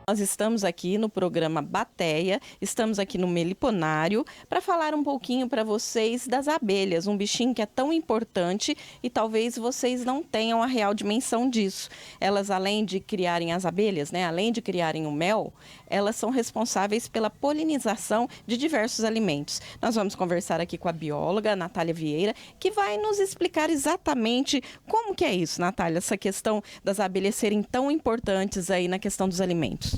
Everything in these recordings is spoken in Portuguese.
Nós estamos aqui no programa Bateia, estamos aqui no Meliponário para falar um pouquinho para vocês das abelhas, um bichinho que é tão importante e talvez vocês não tenham a real dimensão disso. Elas, além de criarem as abelhas, né, além de criarem o mel, elas são responsáveis pela polinização de diversos alimentos. Nós vamos conversar aqui com a bióloga Natália Vieira, que vai nos explicar exatamente como que é isso, Natália, essa questão das abelhas serem tão importantes aí na questão dos alimentos.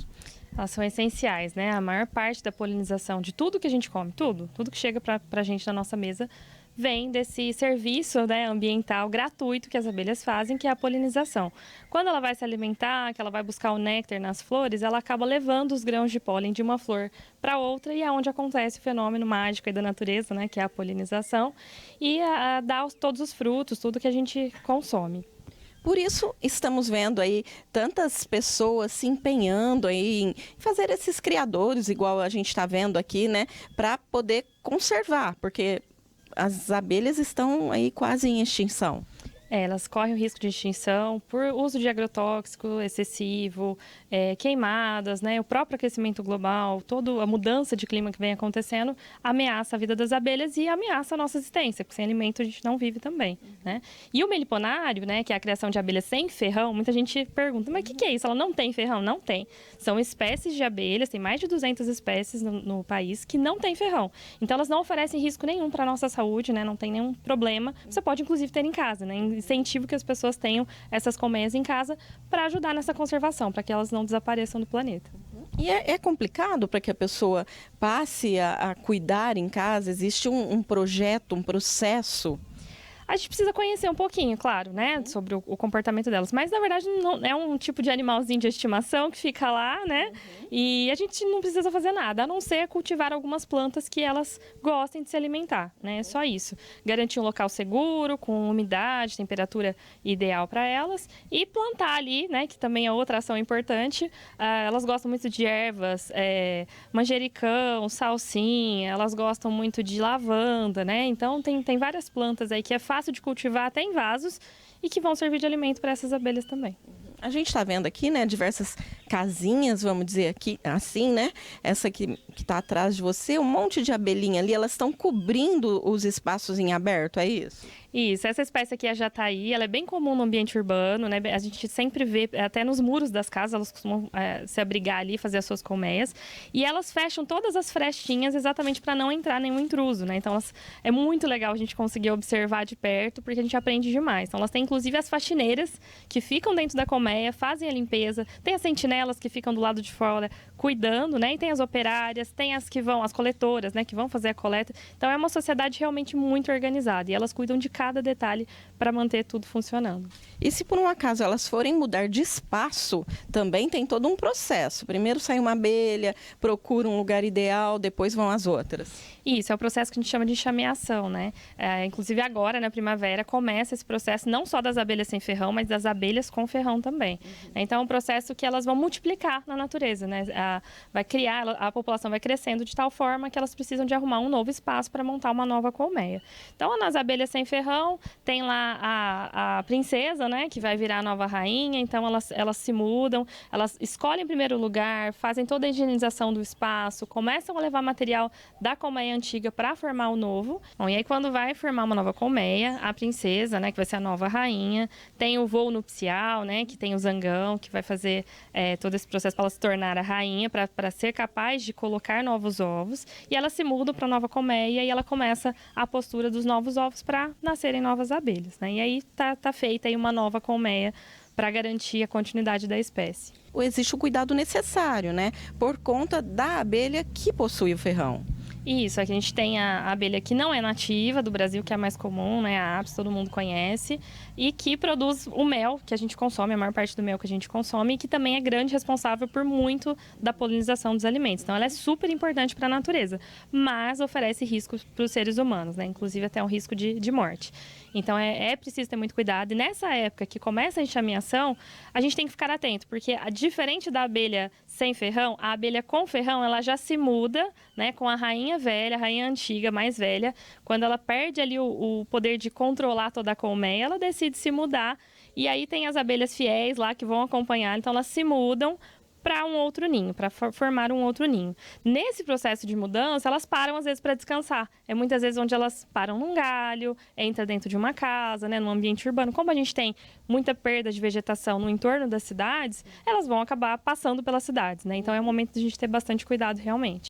Elas são essenciais, né? A maior parte da polinização de tudo que a gente come, tudo que chega para a gente na nossa mesa, vem desse serviço, né, ambiental gratuito que as abelhas fazem, que é a polinização. Quando ela vai se alimentar, que ela vai buscar o néctar nas flores, ela acaba levando os grãos de pólen de uma flor para outra, e é onde acontece o fenômeno mágico aí da natureza, né, que é a polinização, e dá todos os frutos, tudo que a gente consome. Por isso, estamos vendo aí tantas pessoas se empenhando aí em fazer esses criadores, igual a gente está vendo aqui, né, para poder conservar, porque as abelhas estão aí quase em extinção. Elas correm o risco de extinção por uso de agrotóxico excessivo, queimadas, né? O próprio aquecimento global, toda a mudança de clima que vem acontecendo ameaça a vida das abelhas e ameaça a nossa existência, porque sem alimento a gente não vive também, né? E o meliponário, né, que é a criação de abelhas sem ferrão, muita gente pergunta, mas o que é isso? Ela não tem ferrão? Não tem. São espécies de abelhas, tem mais de 200 espécies no país que não tem ferrão. Então elas não oferecem risco nenhum para a nossa saúde, né? Não tem nenhum problema. Você pode inclusive ter em casa, né? Incentivo que as pessoas tenham essas colmeias em casa para ajudar nessa conservação, para que elas não desapareçam do planeta. E é complicado para que a pessoa passe a cuidar em casa? Existe um projeto, um processo? A gente precisa conhecer um pouquinho, claro, né, sobre o comportamento delas. Mas, na verdade, não é um tipo de animalzinho de estimação que fica lá, né? E a gente não precisa fazer nada, a não ser cultivar algumas plantas que elas gostem de se alimentar, né? É só isso. Garantir um local seguro, com umidade, temperatura ideal para elas. E plantar ali, né, que também é outra ação importante. Elas gostam muito de ervas, manjericão, salsinha, elas gostam muito de lavanda, né? Então, tem várias plantas aí que é fácil de cultivar até em vasos e que vão servir de alimento para essas abelhas também. A gente está vendo aqui, né, diversas casinhas, vamos dizer aqui, assim, né? Essa que está atrás de você, um monte de abelhinha ali, elas estão cobrindo os espaços em aberto, é isso? Isso, essa espécie aqui é a jataí, ela é bem comum no ambiente urbano, né? A gente sempre vê, até nos muros das casas, elas costumam se abrigar ali, fazer as suas colmeias. E elas fecham todas as frestinhas exatamente para não entrar nenhum intruso, né? Então, é muito legal a gente conseguir observar de perto, porque a gente aprende demais. Então, elas têm inclusive as faxineiras que ficam dentro da colmeia, fazem a limpeza, tem as sentinelas que ficam do lado de fora cuidando, né? E tem as operárias, tem as coletoras, né? Que vão fazer a coleta. Então, é uma sociedade realmente muito organizada e elas cuidam de cada detalhe para manter tudo funcionando. E se por um acaso elas forem mudar de espaço, também tem todo um processo. Primeiro sai uma abelha, procura um lugar ideal, depois vão as outras. Isso, é o processo que a gente chama de enxameação, né? Inclusive agora, na primavera, começa esse processo não só das abelhas sem ferrão, mas das abelhas com ferrão também. Então é um processo que elas vão multiplicar na natureza, né? Vai criar, a população vai crescendo de tal forma que elas precisam de arrumar um novo espaço para montar uma nova colmeia. Então, nas abelhas sem ferrão, tem lá a princesa, né? Que vai virar a nova rainha, então elas se mudam, elas escolhem em primeiro lugar, fazem toda a higienização do espaço, começam a levar material da colmeia antiga para formar o novo. Bom, e aí quando vai formar uma nova colmeia, a princesa, né, que vai ser a nova rainha, tem o voo nupcial, né, que tem o zangão, que vai fazer todo esse processo para ela se tornar a rainha, para ser capaz de colocar novos ovos, e ela se muda para a nova colmeia e ela começa a postura dos novos ovos para nascerem novas abelhas, né, e aí tá feita aí uma nova colmeia para garantir a continuidade da espécie. Existe o cuidado necessário, né, por conta da abelha que possui o ferrão. Isso, aqui a gente tem a abelha que não é nativa do Brasil, que é a mais comum, né? A Apis, todo mundo conhece, e que produz o mel que a gente consome, a maior parte do mel que a gente consome, e que também é grande responsável por muito da polinização dos alimentos. Então, ela é super importante para a natureza, mas oferece riscos para os seres humanos, né? Inclusive até um risco de morte. Então, é preciso ter muito cuidado. E nessa época que começa a enxameação, a gente tem que ficar atento, porque diferente da abelha sem ferrão, a abelha com ferrão, ela já se muda, né, com a rainha velha, a rainha antiga, mais velha. Quando ela perde ali o poder de controlar toda a colmeia, ela decide se mudar. E aí tem as abelhas fiéis lá que vão acompanhar, então elas se mudam para um outro ninho, para formar um outro ninho. Nesse processo de mudança, elas param às vezes para descansar. É muitas vezes onde elas param num galho, entra dentro de uma casa, né, num ambiente urbano. Como a gente tem muita perda de vegetação no entorno das cidades, elas vão acabar passando pelas cidades, né? Então é um momento de a gente ter bastante cuidado realmente.